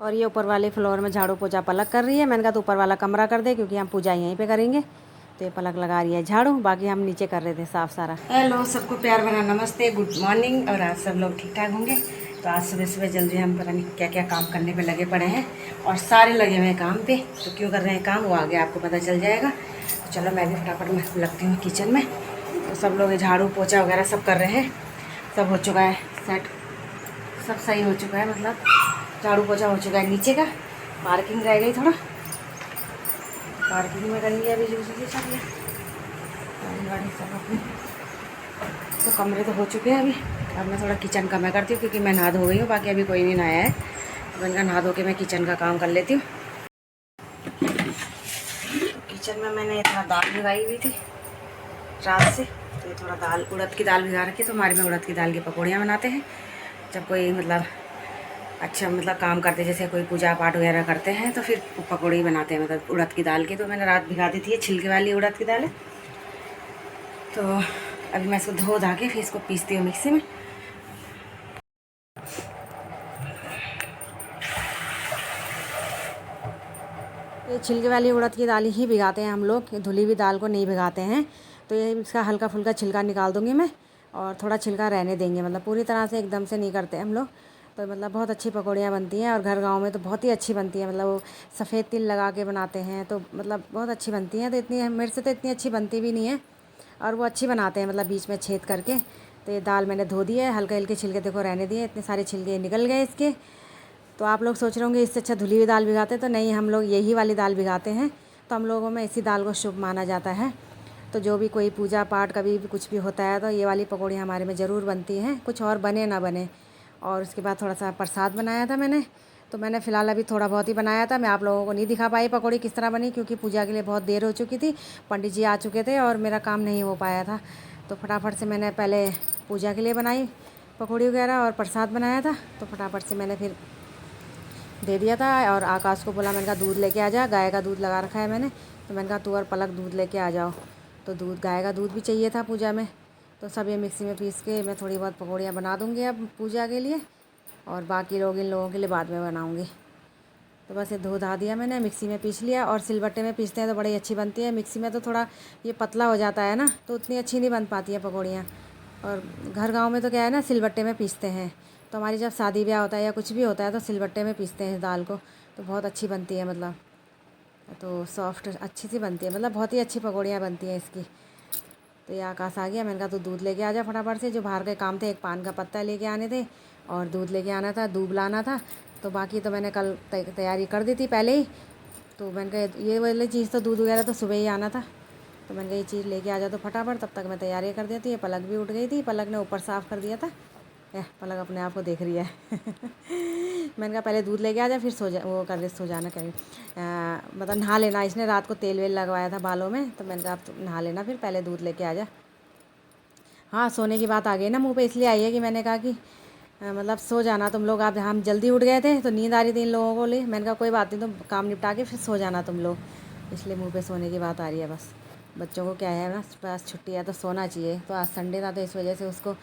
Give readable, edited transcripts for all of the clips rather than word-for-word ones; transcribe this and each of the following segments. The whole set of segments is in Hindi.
और ये ऊपर वाले फ्लोर में झाड़ू पोछा पलक कर रही है। मैंने कहा तो ऊपर वाला कमरा कर दे क्योंकि हम पूजा यहीं पे करेंगे। तो ये पलक लगा रही है झाड़ू, बाकी हम नीचे कर रहे थे साफ़ सारा। हेलो सबको प्यार भरा नमस्ते, गुड मॉर्निंग। और आज सब लोग ठीक ठाक होंगे। तो आज सुबह सुबह जल्दी हम पता नहीं क्या क्या काम करने पे लगे पड़े हैं और सारे लगे हुए हैं काम पे। तो क्यों कर रहे हैं काम वो आगे आपको पता चल जाएगा। तो चलो मैं भी फटाफट में लगती हूँ किचन में। तो सब लोग झाड़ू पोछा वगैरह सब कर रहे हैं। सब हो चुका है सेट, सब सही हो चुका है, मतलब झाड़ू पोछा हो चुका है नीचे का। पार्किंग रह गई थोड़ा, पार्किंग में करेंगे अभी जो चीज़ें सब गाड़ी सब अपनी। तो कमरे तो हो चुके हैं अभी। अब मैं थोड़ा किचन का मैं करती हूँ क्योंकि मैं नहा धो गई हूँ, बाकी अभी कोई नहीं नहाया है। तो मैंने कहा नहा धो के मैं किचन का काम कर लेती हूँ। तो किचन में मैंने थोड़ा दाल भिगाई हुई थी रात से। तो ये थोड़ा दाल, उड़द की दाल भिगा रखी। तो हमारे में उड़द की दाल की पकौड़ियाँ बनाते हैं जब कोई मतलब अच्छा मतलब काम करते, जैसे कोई पूजा पाठ वगैरह करते हैं तो फिर पकौड़ी बनाते हैं मतलब उड़द की दाल की। तो मैंने रात भिगा दी थी, छिलके वाली उड़द की दाल है। तो अभी मैं इसको धो धा के फिर इसको पीसती हूँ मिक्सी में। ये छिलके वाली उड़द की दाल ही भिगाते हैं हम लोग, धुली हुई दाल को नहीं भिगाते हैं। तो ये इसका हल्का फुल्का छिलका निकाल दूँगी मैं और थोड़ा छिलका रहने देंगे, मतलब पूरी तरह से एकदम से नहीं करते हम लोग। तो मतलब बहुत अच्छी पकौड़ियाँ बनती हैं और घर गांव में तो बहुत ही अच्छी बनती हैं। मतलब वो सफ़ेद तिल लगा के बनाते हैं तो मतलब बहुत अच्छी बनती हैं। तो इतनी मेरे से तो इतनी अच्छी बनती भी नहीं है और वो अच्छी बनाते हैं, मतलब बीच में छेद करके। तो ये दाल मैंने धो दी है, हल्के हल्के छिलके देखो रहने दिए, इतने सारे छिलके निकल गए इसके। तो आप लोग सोच रहे होंगे इससे अच्छा धुली हुई दाल भिगाते, तो नहीं, हम लोग यही वाली दाल भिगाते हैं। तो हम लोगों में इसी दाल को शुभ माना जाता है। तो जो भी कोई पूजा पाठ कभी भी कुछ भी होता है तो ये वाली पकौड़ी हमारे में ज़रूर बनती हैं, कुछ और बने ना बने। और उसके बाद थोड़ा सा प्रसाद बनाया था मैंने। तो मैंने फ़िलहाल अभी थोड़ा बहुत ही बनाया था, मैं आप लोगों को नहीं दिखा पाई पकौड़ी किस तरह बनी क्योंकि पूजा के लिए बहुत देर हो चुकी थी, पंडित जी आ चुके थे और मेरा काम नहीं हो पाया था। तो फटाफट से मैंने पहले पूजा के लिए बनाई पकौड़ी वगैरह और प्रसाद बनाया था। तो फटाफट से मैंने फिर दे दिया था और आकाश को बोला, मैंने कहा दूध लेके आ जा, गाय का दूध लगा रखा है मैंने। तो मैंने कहा तू और पलक दूध लेके आ जाओ। तो दूध, गाय का दूध भी चाहिए था पूजा में। तो सब ये मिक्सी में पीस के मैं थोड़ी बहुत पकौड़ियाँ बना दूँगी अब पूजा के लिए, और बाकी लोग इन लोगों के लिए बाद में बनाऊँगी। तो बस ये धो धा दिया मैंने, मिक्सी में पीस लिया। और सिलबट्टे में पीसते हैं तो बड़ी अच्छी बनती है, मिक्सी में तो थोड़ा ये पतला हो जाता है ना, तो उतनी अच्छी नहीं बन पाती है पकौड़ियाँ। और घर गांव में तो क्या है ना, सिलबट्टे में पीसते हैं। तो हमारी जब शादी ब्याह होता है या कुछ भी होता है तो सिलबट्टे में पीसते हैं इस दाल को। तो बहुत अच्छी बनती है, मतलब तो सॉफ्ट अच्छी सी बनती है, मतलब बहुत ही अच्छी पकौड़ियाँ बनती हैं इसकी। तो ये आकाश आ गया, मैंने कहा तू दूध लेके आ जा फटाफट से। जो बाहर के काम थे, एक पान का पत्ता लेके आने थे और दूध लेके आना था, दूध लाना था। तो बाकी तो मैंने कल तैयारी कर दी थी पहले ही। तो मैंने कहा ये वाली चीज़ तो दूध वगैरह तो सुबह ही आना था। तो मैंने कहा ये चीज़ लेके आ जा तो फटाफट, तब तक मैं तैयारी कर देती। ये पलक भी उठ गई थी, पलक ने ऊपर साफ़ कर दिया था। पलक अपने आप को देख रही है मैंने कहा पहले दूध लेके आ जा फिर सो जा, वो कर सो जाना कहीं, मतलब नहा लेना। इसने रात को तेल वेल लगवाया था बालों में, तो मैंने कहा आप नहा लेना फिर पहले दूध लेके आ जा। हाँ, सोने की बात आ गई ना मुँह पे, इसलिए आई है कि मैंने कहा कि मतलब सो जाना तुम लोग। आप, हम जल्दी उठ गए थे तो नींद आ रही थी इन लोगों को लिए। मैंने कहा कोई बात नहीं, तुम काम निपटा के फिर सो जाना तुम लोग, इसलिए मुँह पे सोने की बात आ रही है। बस बच्चों को क्या है ना, बस छुट्टी है तो सोना चाहिए। तो आज संडे था तो इस वजह से उसको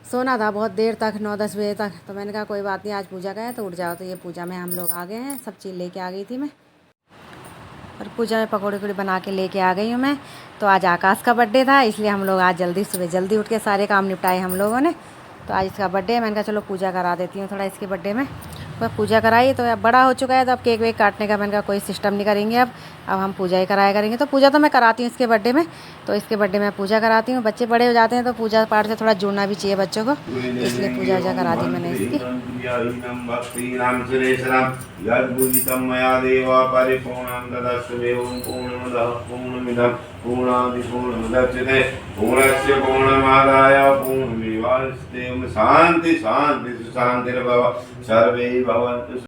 सोना था बहुत देर तक, 9-10 बजे तक। तो मैंने कहा कोई बात नहीं, आज पूजा का है तो उठ जाओ। तो ये पूजा में हम लोग आ गए हैं, सब चीज़ लेके आ गई थी मैं, और पूजा में पकौड़े वकौड़े बना के लेके आ गई हूँ मैं। तो आज आकाश का बर्थडे था, इसलिए हम लोग आज जल्दी सुबह जल्दी उठ के सारे काम निपटाए हम लोगों ने। तो आज इसका बर्थडे है, मैंने कहा चलो पूजा करा देती हूँ थोड़ा इसके बर्थडे में। तो पूजा कराई, तो अब बड़ा हो चुका है तो अब केक वेक काटने का मैंने कहा कोई सिस्टम नहीं करेंगे अब हम पूजा ही कराया करेंगे। तो पूजा तो मैं कराती हूँ इसके बर्थडे में, तो इसके बर्थडे में पूजा कराती हूँ। बच्चे बड़े हो जाते हैं तो पूजा पाठ से थोड़ा जुड़ना भी चाहिए बच्चों को, इसलिए पूजा वूजा करा दी मैंने इसकी। शांति शांति शांतिर्भव सर्वे भवन्तु।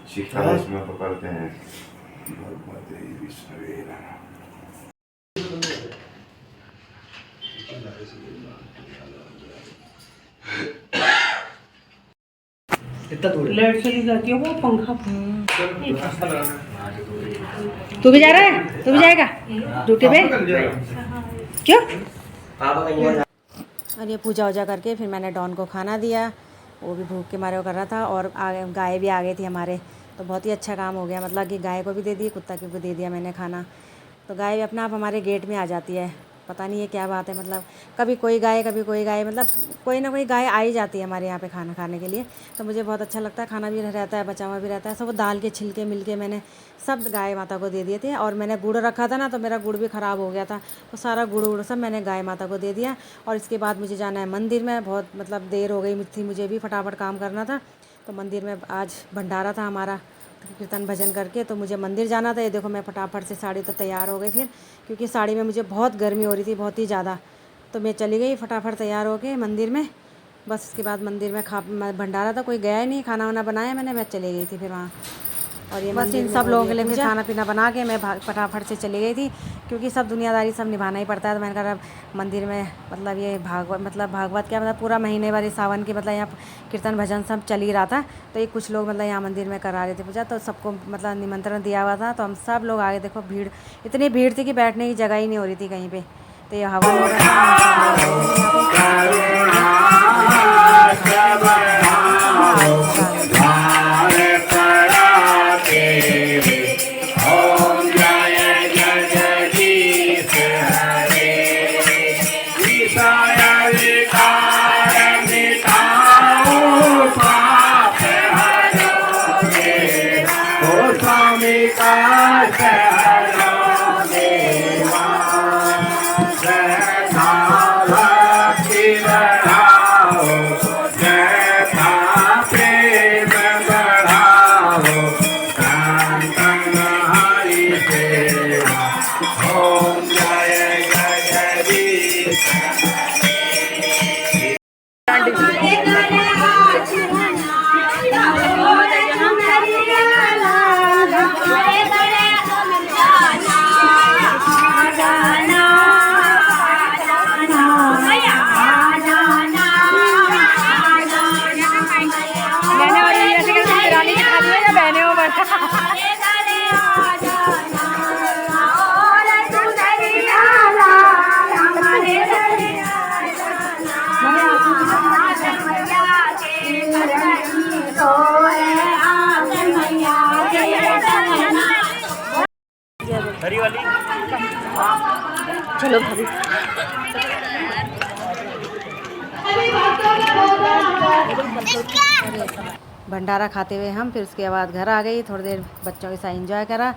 शिक्षा इसमें पकड़ते हैं। इतना दूर लाइट चली जाती है, वो पंखा तू भी जा रहा है? तू भी जाएगा ड्यूटी पे? क्यों? और ये पूजा वूजा करके फिर मैंने डॉन को खाना दिया, वो भी भूख के मारे वो कर रहा था। और गाय भी आ गई थी हमारे, तो बहुत ही अच्छा काम हो गया, मतलब कि गाय को भी दे दी, कुत्ता को भी दे दिया मैंने खाना। तो गाय अपना आप हमारे गेट में आ जाती है, पता नहीं ये क्या बात है, मतलब कभी कोई गाय कभी कोई गाय, मतलब कोई ना कोई गाय आ ही जाती है हमारे यहाँ पे खाना खाने के लिए। तो मुझे बहुत अच्छा लगता है, खाना भी रहता है, बचा हुआ भी रहता है। सब वो दाल के छिलके मिलके मैंने सब गाय माता को दे दिए थे। और मैंने गुड़ रखा था ना, तो मेरा गुड़ भी ख़राब हो गया था, तो सारा गुड़ सब मैंने गाय माता को दे दिया। और इसके बाद मुझे जाना है मंदिर में, बहुत मतलब देर हो गई थी, मुझे भी फटाफट काम करना था। तो मंदिर में आज भंडारा था हमारा, कीर्तन भजन करके तो मुझे मंदिर जाना था। ये देखो मैं फटाफट से साड़ी तो तैयार हो गई फिर, क्योंकि साड़ी में मुझे बहुत गर्मी हो रही थी, बहुत ही ज़्यादा। तो मैं चली गई फटाफट तैयार होके मंदिर में। बस उसके बाद मंदिर में भंडारा था, कोई गया ही नहीं, खाना वाना बनाया मैंने, मैं चली गई थी फिर वहाँ। और ये बस इन सब लोगों के लिए फिर खाना पीना बना के मैं फटाफट से चली गई थी, क्योंकि सब दुनियादारी सब निभाना ही पड़ता है। तो मैंने कहा मंदिर में मतलब ये भागवत क्या मतलब पूरा महीने भर सावन के मतलब यहाँ कीर्तन भजन सब चल ही रहा था। तो ये कुछ लोग मतलब यहाँ मंदिर में करा रहे थे पूजा, तो सबको मतलब निमंत्रण दिया हुआ था, तो हम सब लोग आगे। देखो भीड़, इतनी भीड़ थी कि बैठने की जगह ही नहीं हो रही थी कहीं पर। तो ये हवन हो रहा हरी वाली चलो भाभी। भंडारा खाते हुए हम फिर उसके बाद घर आ गई, थोड़ी देर बच्चों के साथ एंजॉय करा।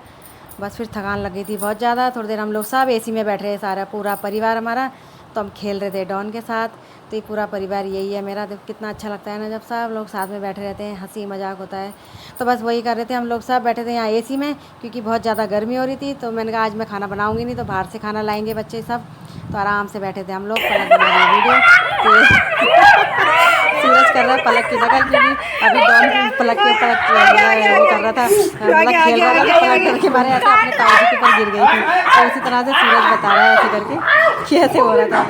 बस फिर थकान लग गई थी बहुत ज़्यादा। थोड़ी देर हम लोग सब एसी में बैठ रहे, सारा पूरा परिवार हमारा, तो हम खेल रहे थे डॉन के साथ। तो ये पूरा परिवार यही है मेरा। देखो कितना अच्छा लगता है ना जब सब लोग साथ में बैठे रहते हैं, हंसी मजाक होता है। तो बस वही कर रहे थे, हम लोग सब बैठे थे यहाँ एसी में, क्योंकि बहुत ज़्यादा गर्मी हो रही थी। तो मैंने कहा आज मैं खाना बनाऊँगी नहीं, तो बाहर से खाना लाएंगे बच्चे सब। तो आराम से बैठे थे हम लोग, पलक बना रहे वीडियो। सूरज कर रहा है पलक की नकल, क्योंकि अभी डॉन पलक के ऊपर वो कर रहा था, मतलब खेल रहा था, पलक करके मारे ऐसे अपने ताऊ जी के ऊपर गिर गई थी। तो उसी तरह से सूरज बता रहा है ऐसे करके कि ऐसे हो रहा था।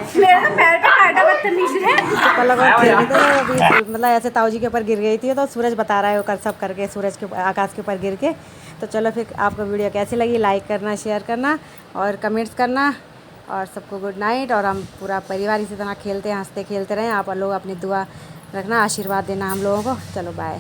तो पलक और खेल रहे थे अभी, मतलब ऐसे ताऊ जी के ऊपर गिर गई थी। तो सूरज बता रहा है वो कर सब करके सूरज के आकाश के ऊपर गिर के। तो चलो फिर आपको वीडियो कैसी लगी, लाइक करना, शेयर करना और कमेंट्स करना। और सबको गुड नाइट। और हम पूरा परिवार इसी तरह खेलते हंसते खेलते रहें। आप लोग अपनी दुआ रखना, आशीर्वाद देना हम लोगों को। चलो बाय।